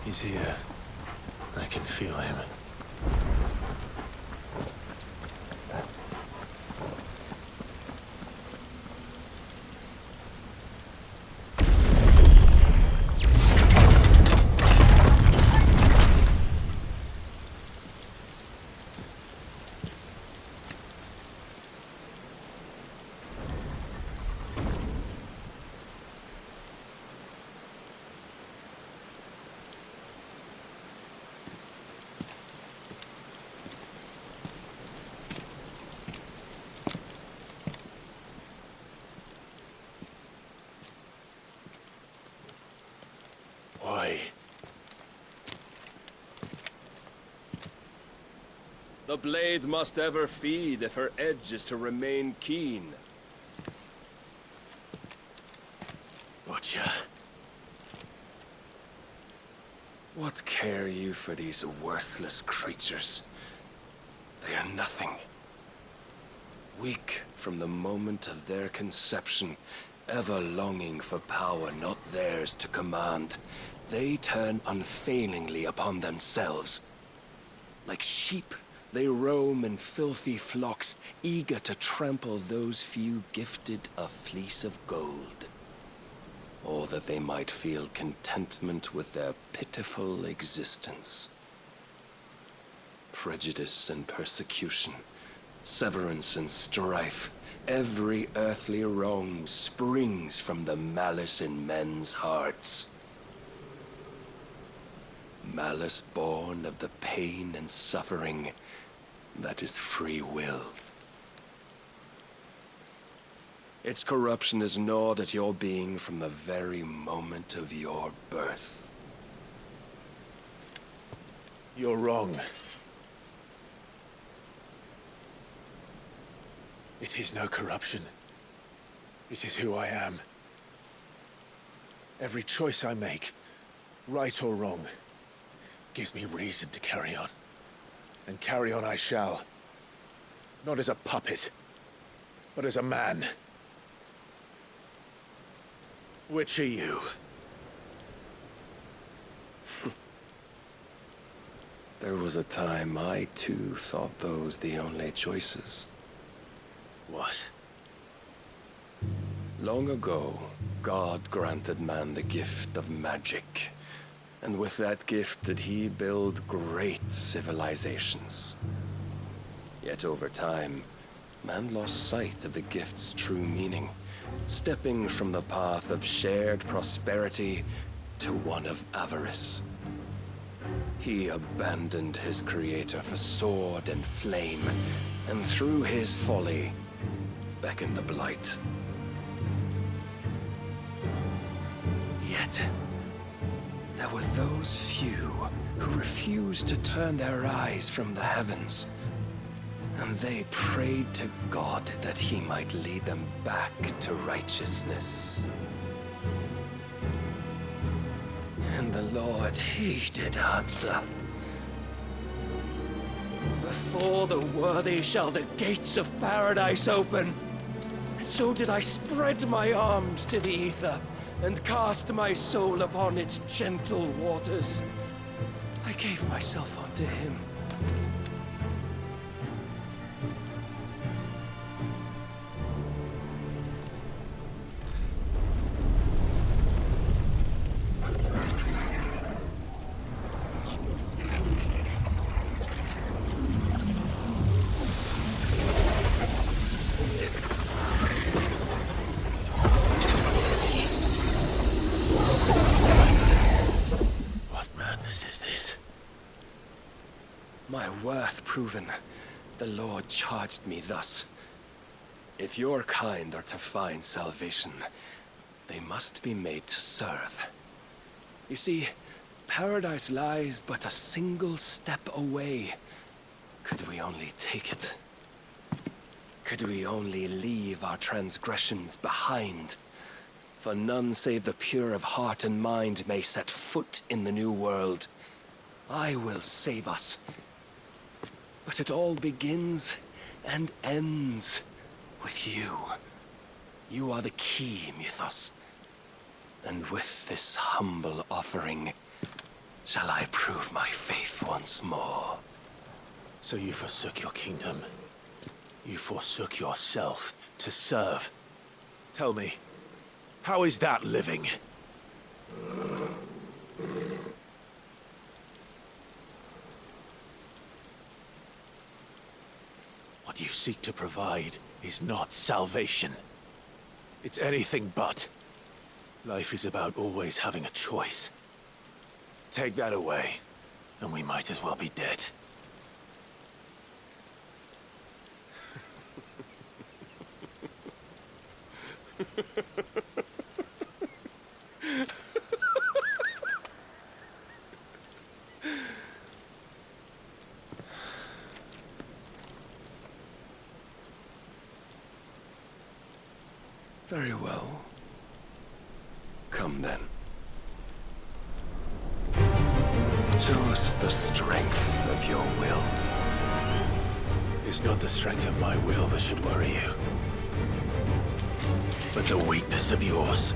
He's here. I can feel him. Why? The blade must ever feed if her edge is to remain keen. Butcher. What care you for these worthless creatures? They are nothing. Weak from the moment of their conception, ever longing for power not theirs to command, they turn unfailingly upon themselves. Like sheep, they roam in filthy flocks, eager to trample those few gifted a fleece of gold. Or that they might feel contentment with their pitiful existence. Prejudice and persecution, severance and strife, every earthly wrong springs from the malice in men's hearts. Malice born of the pain and suffering that is free will. Its corruption is gnawed at your being from the very moment of your birth. You're wrong. It is no corruption. It is who I am. Every choice I make, right or wrong, gives me reason to carry on. And carry on I shall. Not as a puppet, but as a man. Which are you? There was a time I too thought those the only choices. What? Long ago, God granted man the gift of magic. And with that gift did he build great civilizations. Yet over time, man lost sight of the gift's true meaning, stepping from the path of shared prosperity to one of avarice. He abandoned his creator for sword and flame, and through his folly, beckoned the blight. Yet, there were those few who refused to turn their eyes from the heavens, and they prayed to God that he might lead them back to righteousness. And the Lord, he did answer. Before the worthy shall the gates of paradise open. And so did I spread my arms to the ether, and cast my soul upon its gentle waters. I gave myself unto him. My worth proven, the Lord charged me thus. If your kind are to find salvation, they must be made to serve. You see, paradise lies but a single step away. Could we only take it? Could we only leave our transgressions behind? For none save the pure of heart and mind may set foot in the new world. I will save us. But it all begins and ends with you. You are the key, Mythos. And with this humble offering, shall I prove my faith once more. So you forsook your kingdom. You forsook yourself to serve. Tell me, how is that living? What you seek to provide is not salvation. It's anything but. Life is about always having a choice. Take that away, and we might as well be dead. Very well. Come then. Show us the strength of your will. It's not the strength of my will that should worry you, but the weakness of yours.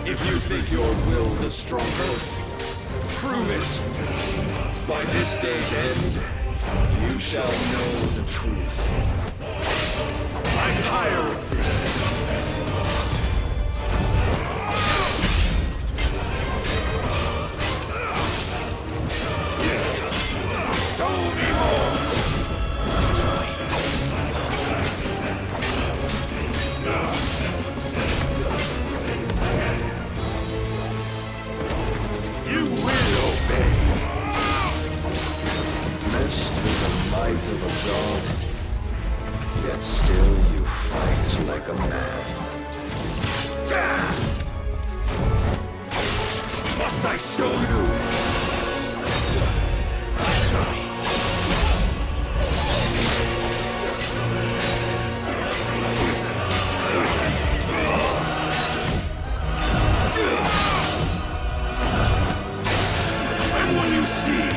If you think your will the stronger, prove it. By this day's end, you shall know the truth. I'm tired of this. Show me more. Let's try. You will obey. Messed with the might of a god, yet still you fight like a man. Must I show you? Try. And what you see?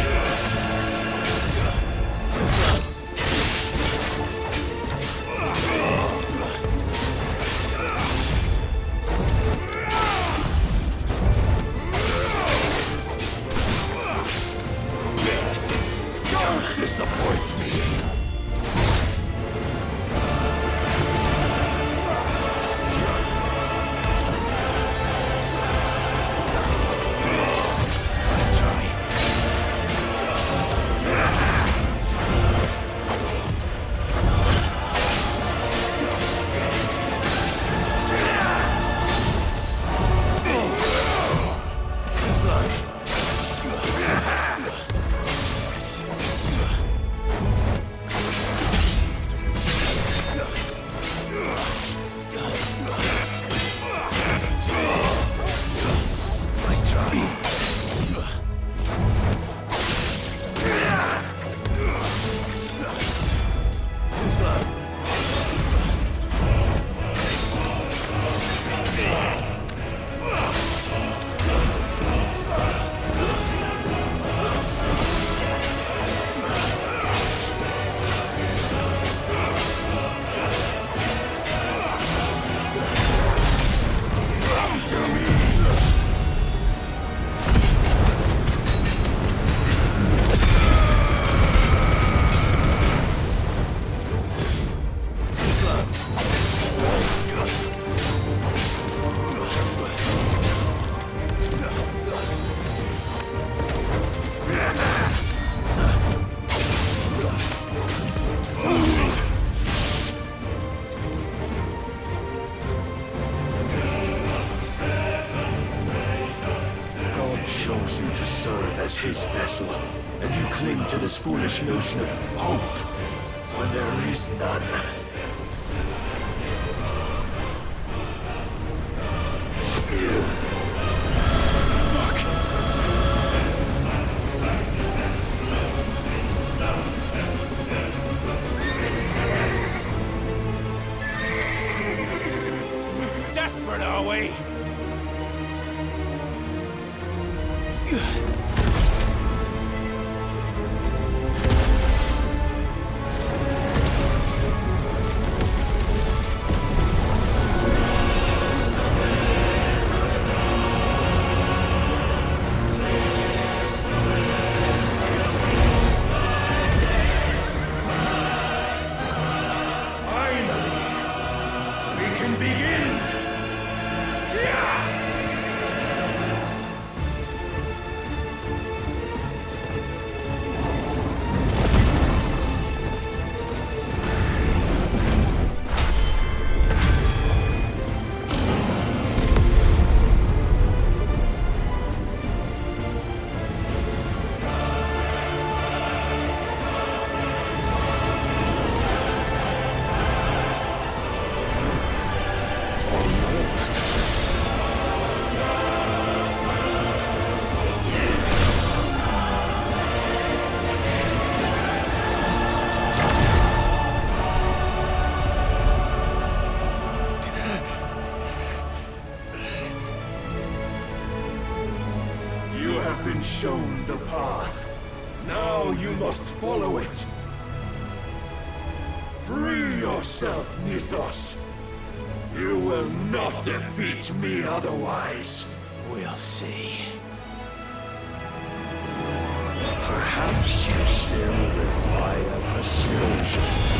Don't disappoint me. Let's try. Nice try. God chose you to serve as his vessel, and you cling to this foolish notion of hope when there is none. Fuck! Desperate, are we? shown the path. Now you must follow it. Free yourself, Mythos. You will not defeat me otherwise. We'll see. Perhaps you still require persuasion.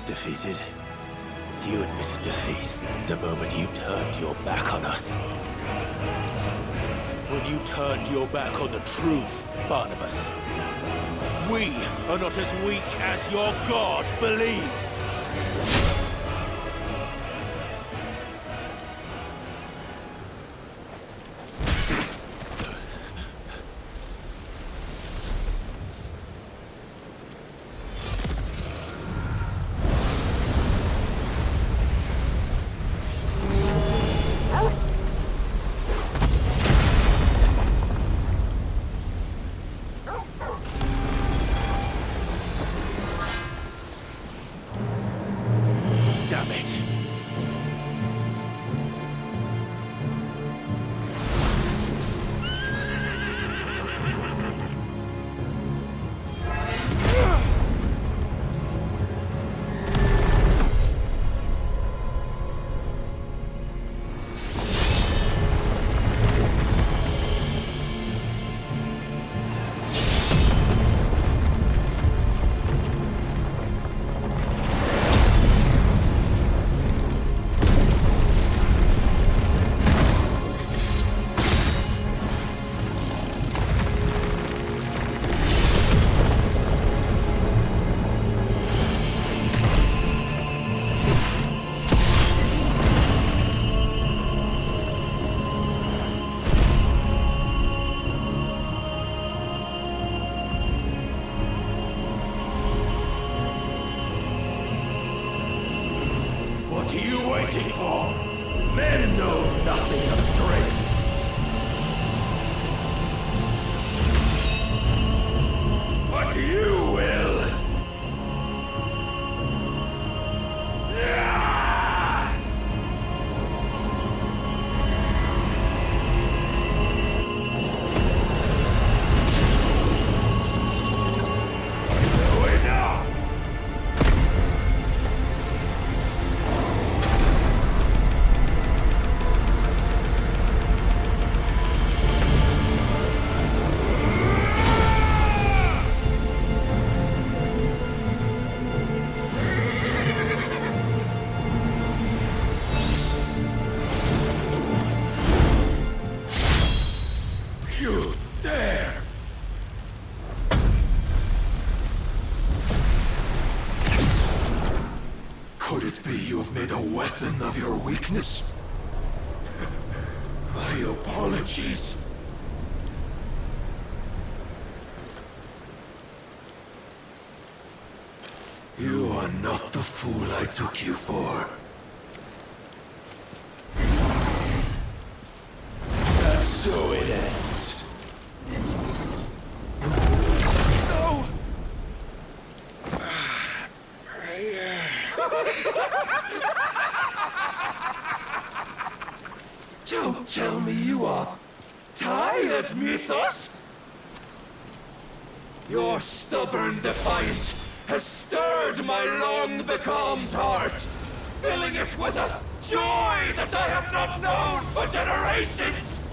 Defeated? You admitted defeat the moment you turned your back on us. When you turned your back on the truth, Barnabas. We are not as weak as your God believes. Damn it. What are you waiting for? Men know nothing of strength. a weapon of your weakness? My apologies. You are not the fool I took you for. And so it ends. No! Don't tell me you are tired, Mythos! Your stubborn defiance has stirred my long-becalmed heart, filling it with a joy that I have not known for generations!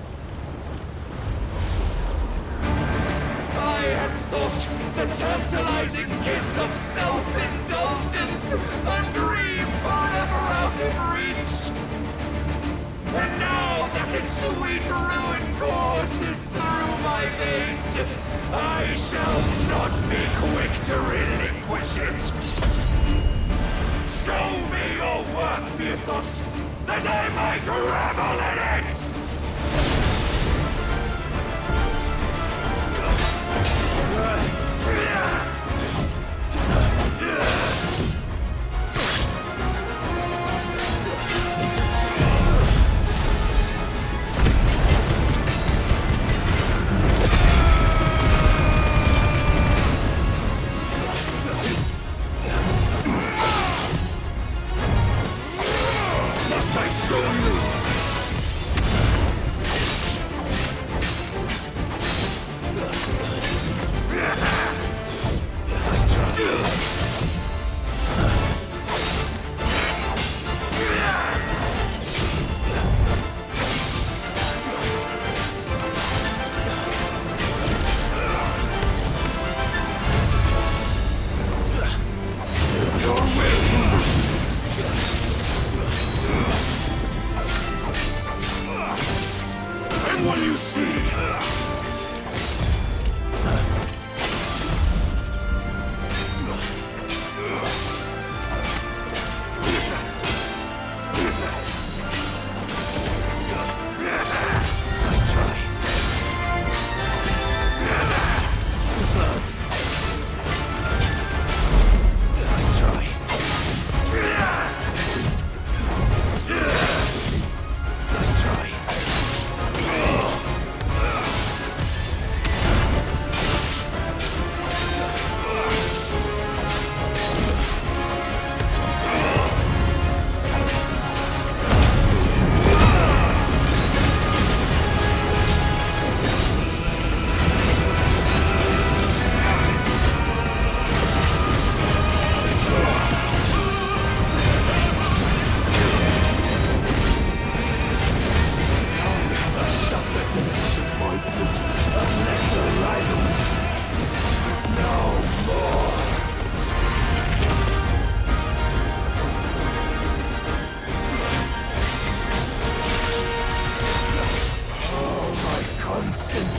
I had thought the tantalizing kiss of self-indulgence a dream forever out of reach. And now that its sweet ruin courses through my veins, I shall not be quick to relinquish it. Show me your work, Mythos, that I might revel in it! Must I show you? And what do you see? Nice try. Too slow. Nice try. Nice try.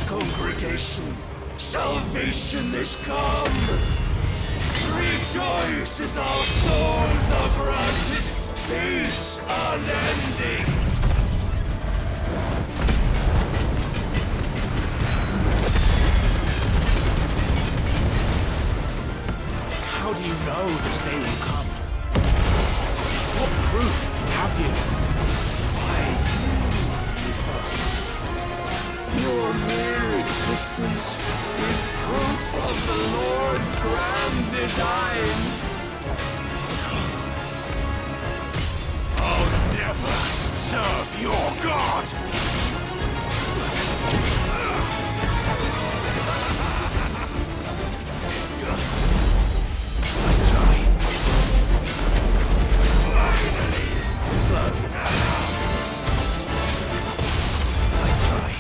Congregation, salvation is come! Rejoice as our souls are granted peace unending! How do you know this day will come? What proof have you? Your mere existence is proof of the Lord's grand design. I'll never serve your God! Nice try. Too slow. Nice try.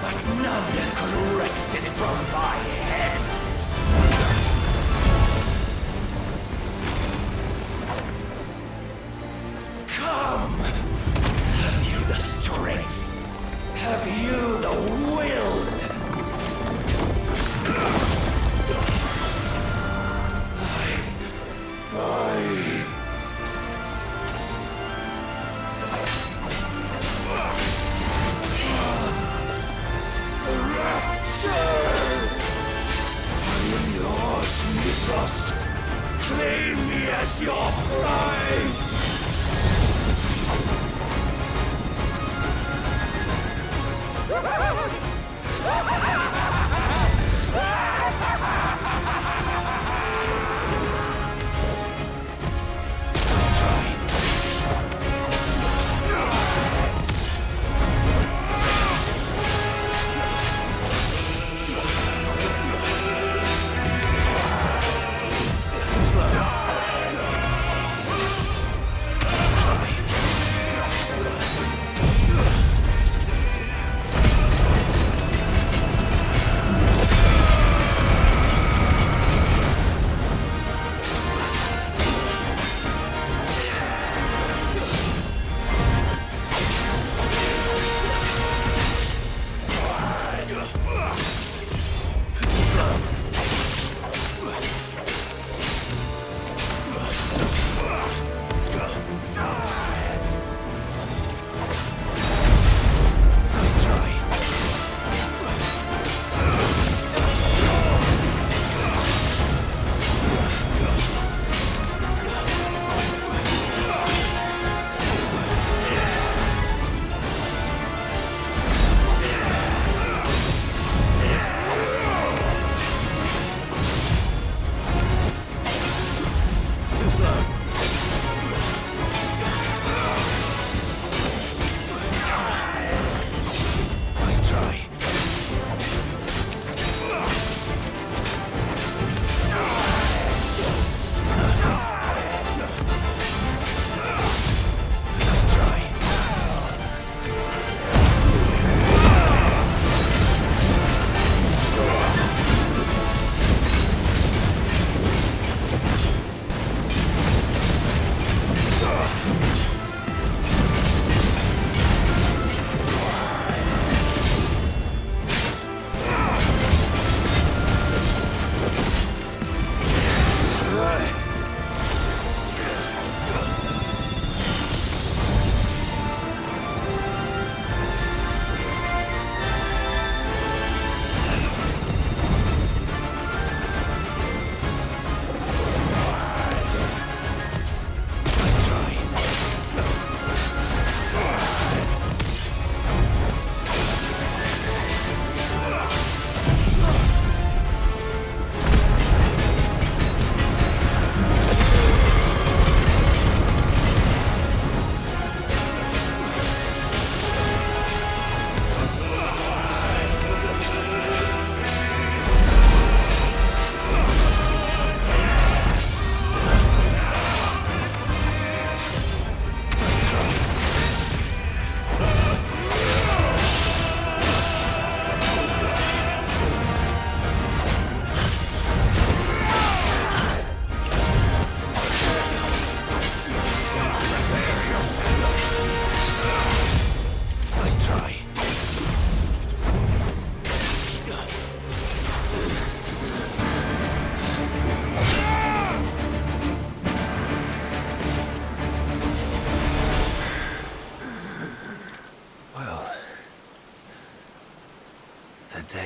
like none could wrest it from my head. Come! Have you the strength? Have you the will? Claim me as your prize!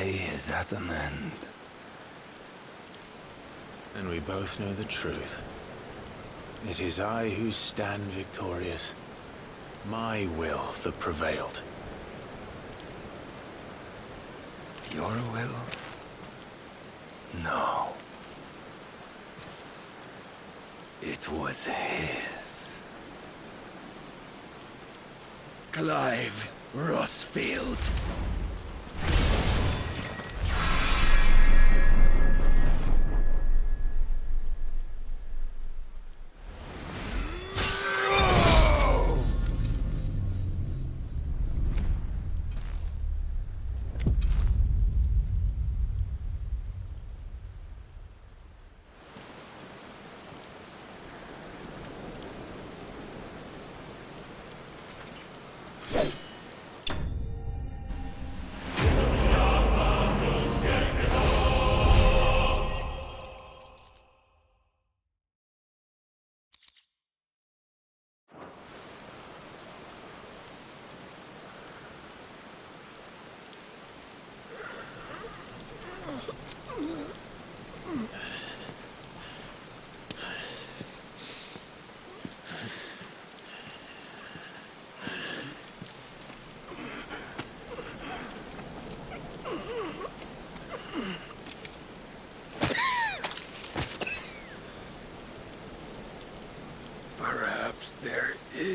Is at an end. And we both know the truth. It is I who stand victorious. My will that prevailed. Your will? No. It was his. Clive Rossfield.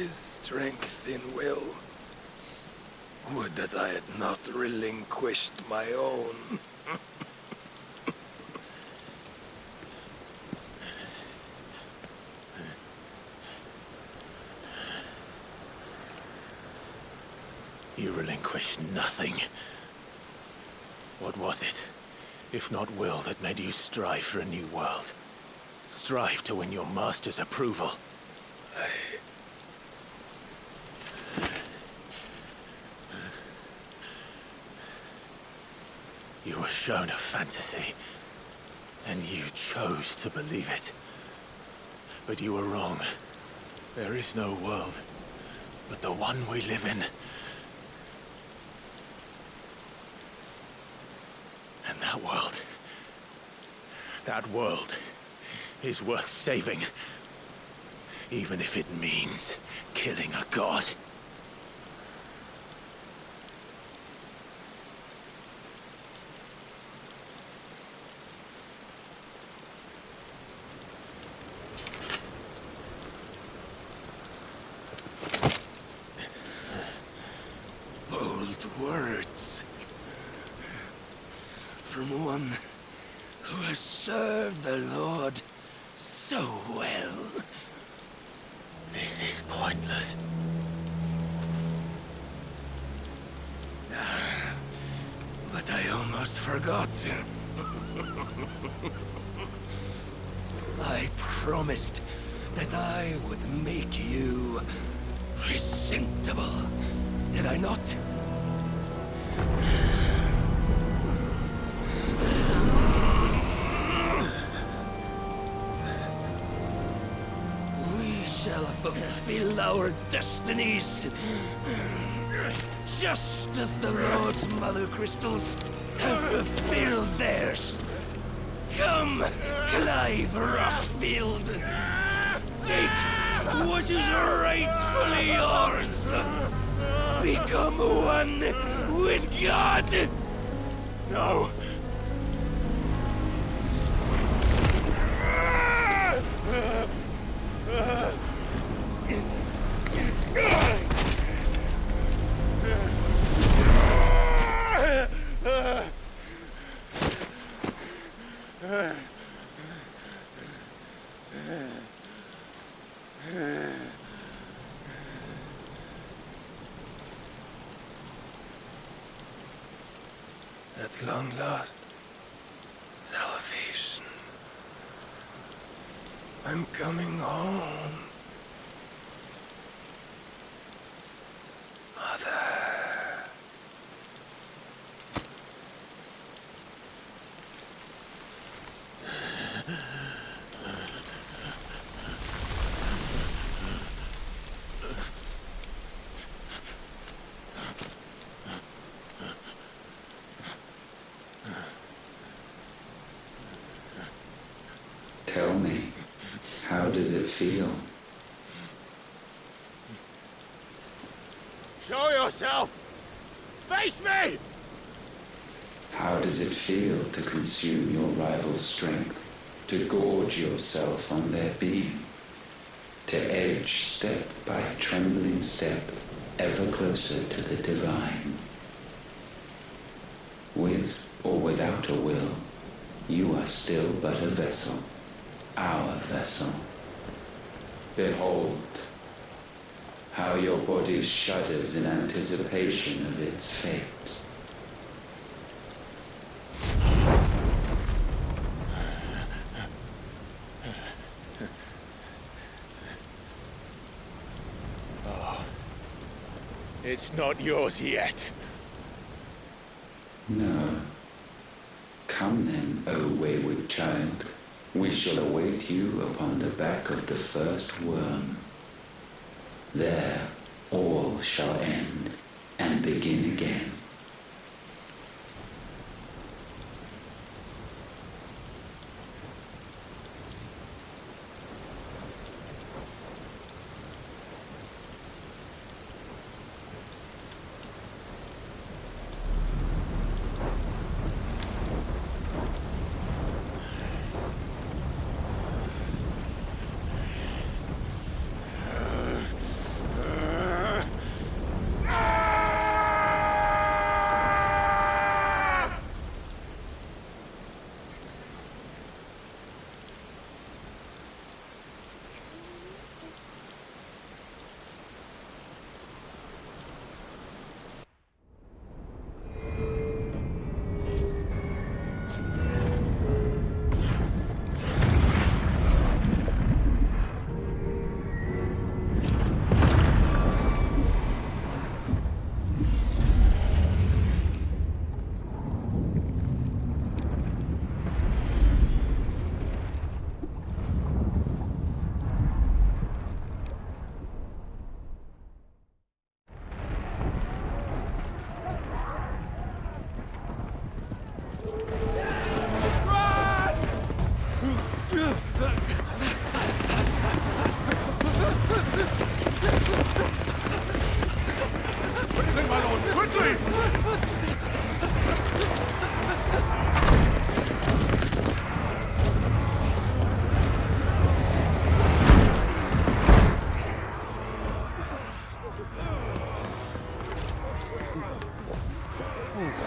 is strength in will. Would that I had not relinquished my own. You relinquished nothing. What was it, if not will, that made you strive for a new world? Strive to win your master's approval? You were shown a fantasy, and you chose to believe it. But you were wrong. There is no world, but the one we live in. And that world is worth saving, even if it means killing a god. Bold words. From one who has served the Lord so well. This is pointless. But I almost forgot. I promised that I would make you presentable. Did I not? We shall fulfill our destinies. Just as the Lord's Mother Crystals have fulfilled theirs. Come, Clive Rossfield. Take what is rightfully yours. Become one with God. No! At long last, salvation. I'm coming home. Mother. Tell me, how does it feel? Show yourself! Face me! How does it feel to consume your rival's strength, to gorge yourself on their beam, to edge step by trembling step ever closer to the divine? With or without a will, you are still but a vessel, our vessel. Behold, how your body shudders in anticipation of its fate. It's not yours yet. No. Come then, O wayward child. We shall await you upon the back of the first worm. There all shall end and begin again.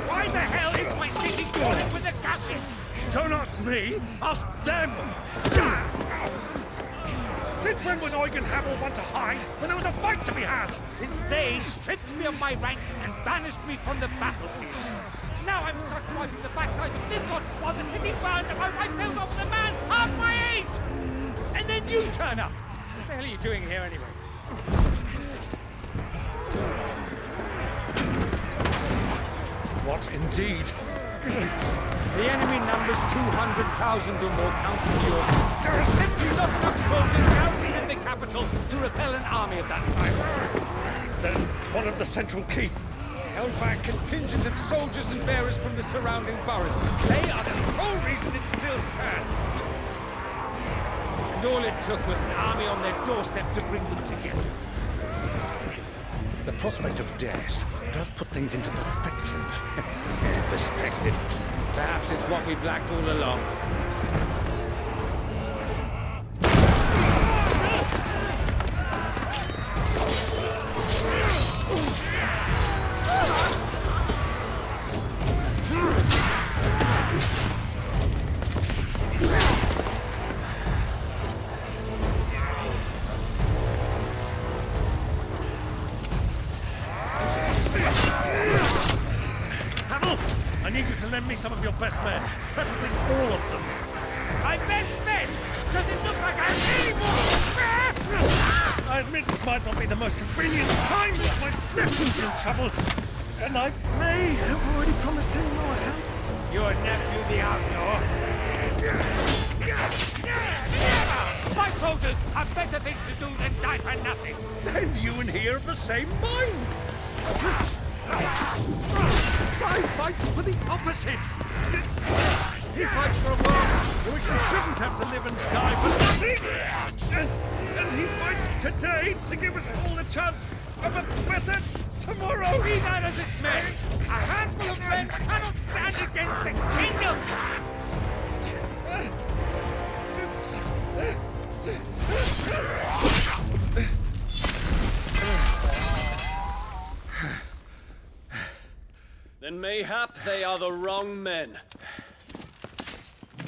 Why the hell is my city falling with the captain? Don't ask me, ask them! Since when was Eugen Hamel one to hide when there was a fight to be had? Since they stripped me of my rank and banished me from the battlefield. Now I'm stuck wiping the backsides of this one while the city burns and my wife tells off the man half my age! And then you turn up! What the hell are you doing here anyway? What indeed? The enemy numbers 200,000 or more, counting yours. There are simply not enough soldiers garrisoned in the capital to repel an army of that size. Then one of the central keep. Held by a contingent of soldiers and bearers from the surrounding boroughs. They are the sole reason it still stands. And all it took was an army on their doorstep to bring them together. The prospect of death does put things into perspective. Perspective. Perhaps it's what we've lacked all along. I need you to lend me some of your best men, preferably all of them. My best men? Does it look like I have any more? I admit this might not be the most convenient time, but my nephew's in trouble, and I may have already promised him my help. Your nephew, the outlaw? Never! My soldiers have better things to do than die for nothing. Then you and he are of the same mind. I fights for the opposite! He fights for a world in which we shouldn't have to live and die for nothing! And he fights today to give us all a chance of a better tomorrow. Be that as it may, a handful of men cannot stand against a kingdom! Then mayhap they are the wrong men.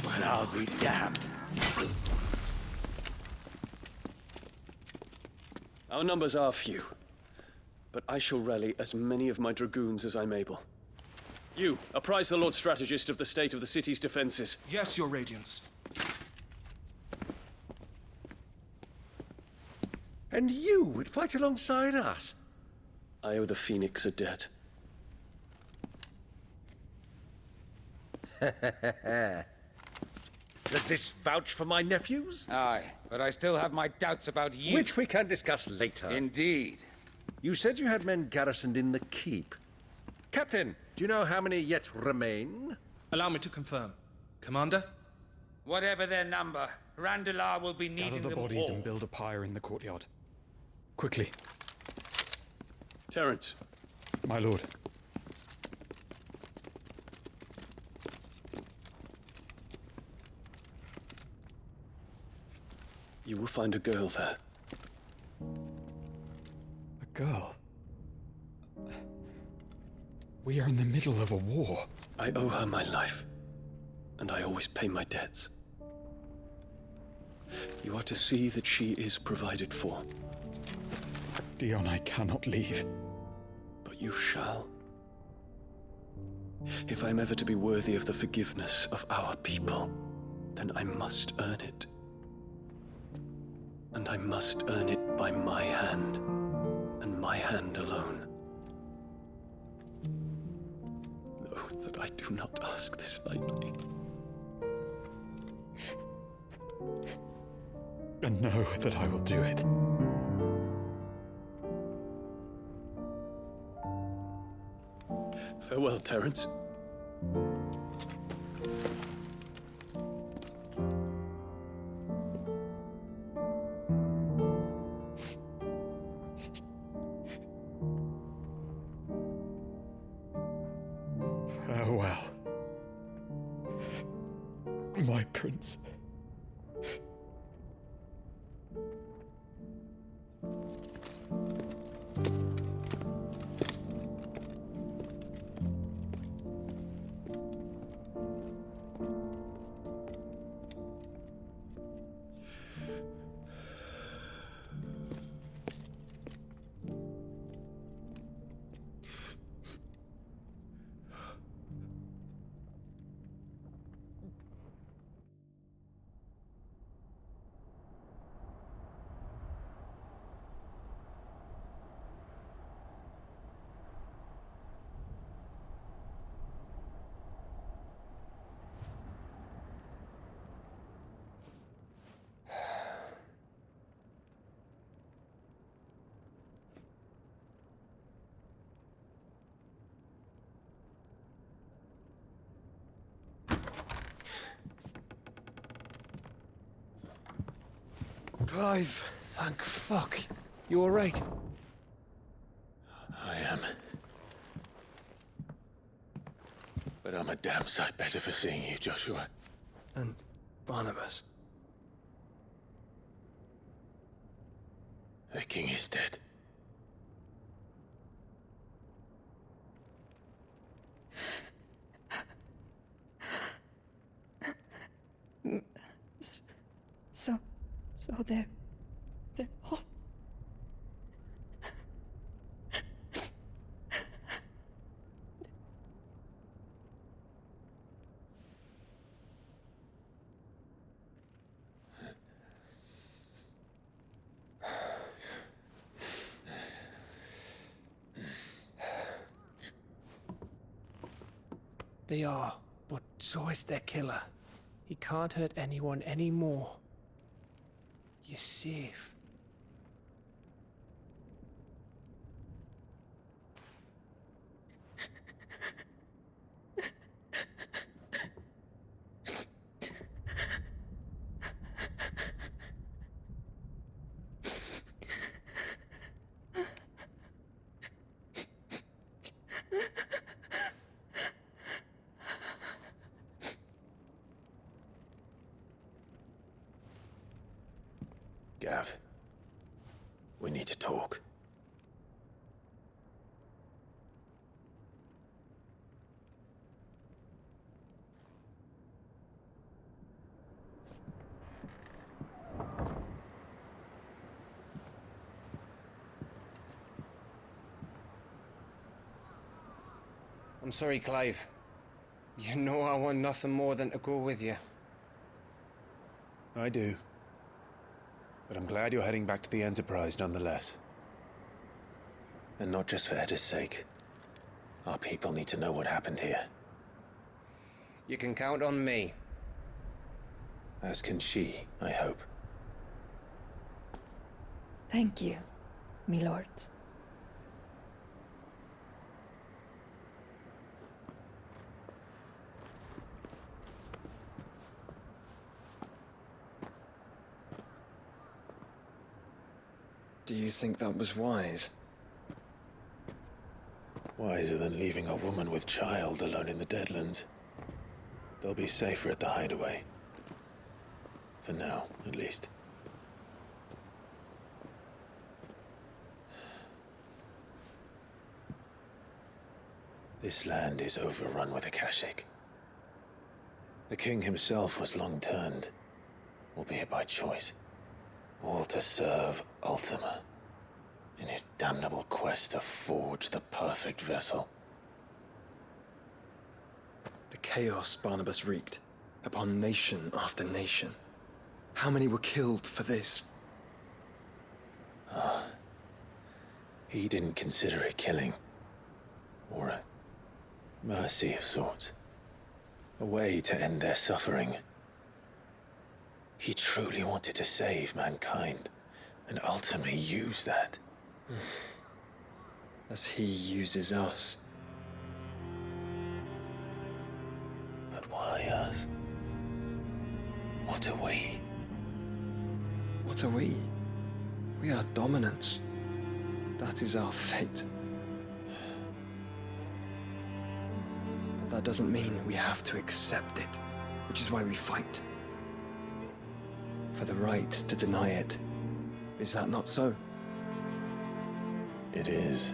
Well, I'll be damned. Our numbers are few, but I shall rally as many of my dragoons as I'm able. You, apprise the Lord Strategist of the state of the city's defenses. Yes, Your Radiance. And you would fight alongside us? I owe the Phoenix a debt. Does this vouch for my nephews? Aye, but I still have my doubts about you. Which we can discuss later. Indeed. You said you had men garrisoned in the keep. Captain, do you know how many yet remain? Allow me to confirm. Commander? Whatever their number, Randalar will be needing Gather the them bodies all. and build a pyre in the courtyard. Quickly, Terence, my lord. you will find a girl there. A girl. We are in the middle of a war. I owe her my life, and I always pay my debts. You are to see that she is provided for. Dion, I cannot leave. But you shall. If I'm ever to be worthy of the forgiveness of our people, then I must earn it. And I must earn it by my hand, and my hand alone. Know that I do not ask this lightly. And know that I will do it. Farewell, Terence. Farewell, my prince. Clive! Thank fuck. You alright? I am. But I'm a damn sight better for seeing you, Joshua. And Barnabas. The king is dead. So they're all... They are, but so is their killer. He can't hurt anyone anymore. You're safe. Gav, we need to talk. I'm sorry, Clive. You know I want nothing more than to go with you. I do. But I'm glad you're heading back to the Enterprise nonetheless. And not just for Edda's sake. Our people need to know what happened here. You can count on me. As can she, I hope. Thank you, me lords. Do you think that was wise? Wiser than leaving a woman with child alone in the Deadlands. They'll be safer at the hideaway. For now, at least. This land is overrun with Akashic. The king himself was long turned, albeit by choice. All to serve Ultima, in his damnable quest to forge the perfect vessel. The chaos Barnabas wreaked upon nation after nation. How many were killed for this? He didn't consider it killing, or a mercy of sorts. A way to end their suffering. He truly wanted to save mankind, and ultimately used that. As he uses us. But why us? What are we? What are we? We are dominance. That is our fate. But that doesn't mean we have to accept it, which is why we fight. For the right to deny it. Is that not so? It is.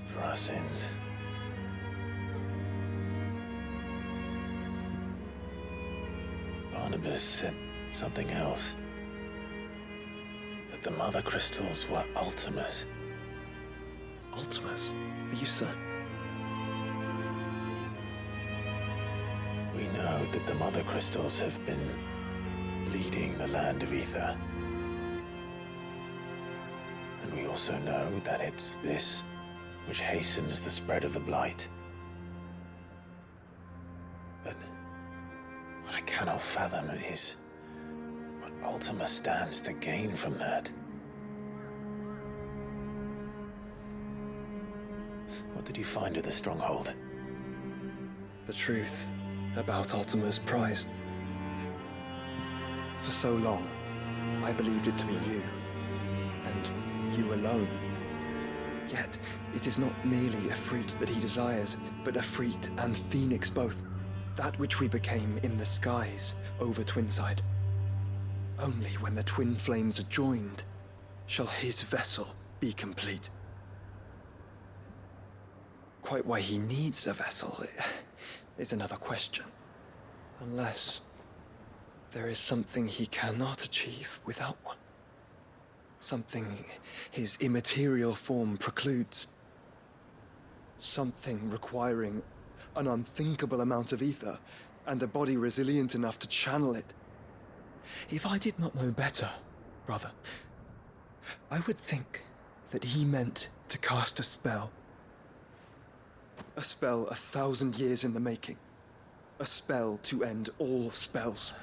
For our sins. Barnabas said something else. That the Mother Crystals were Ultimas. Ultimas? Are you certain? We know that the Mother Crystals have been leading the land of Ether. And we also know that it's this which hastens the spread of the Blight. But what I cannot fathom is what Ultima stands to gain from that. What did you find at the Stronghold? The truth about Ultima's prize. For so long, I believed it to be you, and you alone. Yet, it is not merely Efreet that he desires, but Efreet and Phoenix both. That which we became in the skies over Twinside. Only when the twin flames are joined shall his vessel be complete. Quite why he needs a vessel is another question. Unless there is something he cannot achieve without one. Something his immaterial form precludes. Something requiring an unthinkable amount of ether and a body resilient enough to channel it. If I did not know better, brother, I would think that he meant to cast a spell. A spell 1,000 years in the making. A spell to end all spells.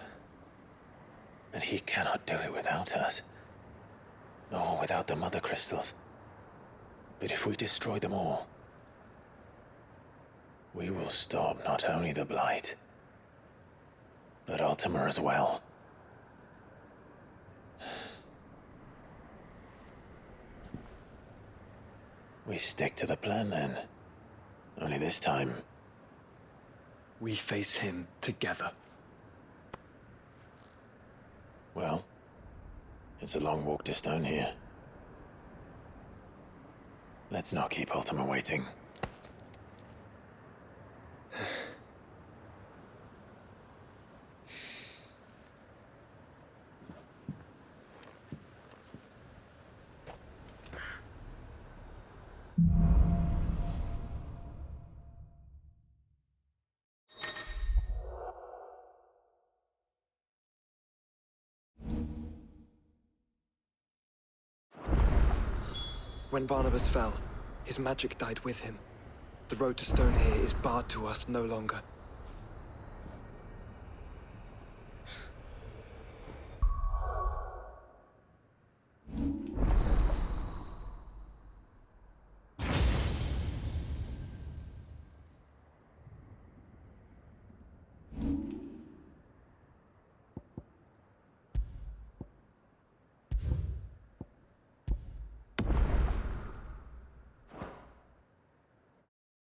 And he cannot do it without us. Nor without the Mother Crystals. But if we destroy them all, we will stop not only the Blight, but Ultima as well. We stick to the plan then. Only this time, we face him together. Well, it's a long walk to Stone here. Let's not keep Ultima waiting. When Barnabas fell, his magic died with him. The road to Stone here is barred to us no longer.